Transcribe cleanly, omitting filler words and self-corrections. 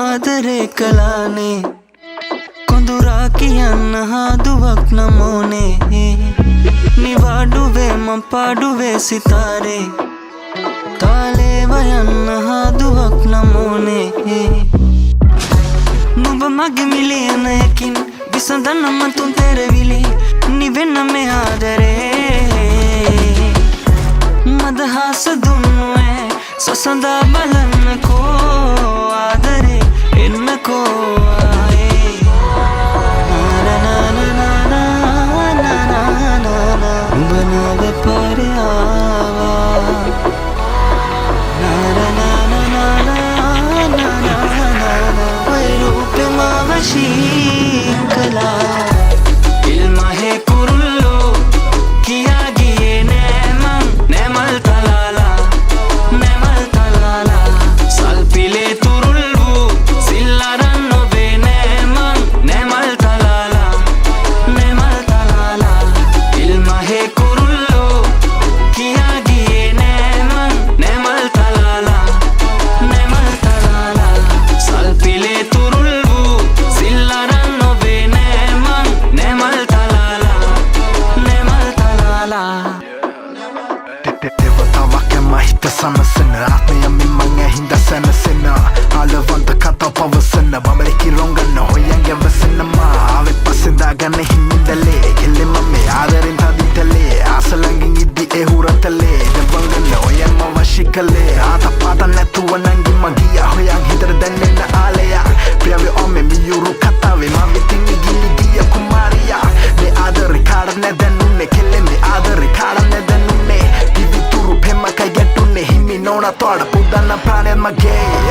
ආදරේ කලානේ කොඳුරා කියන්න හාදුවක් නමෝනේ නිවාඩුවේ මං පාඩුවේ සිතාරේ තාලේ වයන්න හාදුවක් නමෝනේ නුඹ මගේ මිලියනයකින් විසඳන්න මං තුන් තෙරවිලි නිවෙන්න මේ ආදරේ මදහස දුන්නුවේ සසඳා බලන්නකෝ ආදරේ එන්නකෝ සනසන ආත්මය මිමං ඇහින්ද සැනසෙන ආලවන්ත කතා පවසන බමලකි රොංගන්න හොයන්ගේ වසනමා ආවෙ පස්සෙන්දා ගන්න හිමින්දලේ කෙල්ලෙම මේ ආදරෙන් තදිතලේ ආසලංගින් ඉද්දි එහුරතලේ දෙවංගන්න හොයන්ම වශි කලේ ආතපාත නැතුව නංගි මගිය හොයන් හිතර දැන්නෙන්න ආලයා ප්‍රියවේ ඔමෙ මියුරු කතාවේ මා විතින් ඉගිලි ගිය කුමාරියා මේ ආදරේ කාඩනේ දැන්නුනේ කෙල්ලෙ මේ ආදරේ කාඩනේ දැන්නුනේ දිවිතුරු පෙම්ම කයි Nona toda puta na planet magay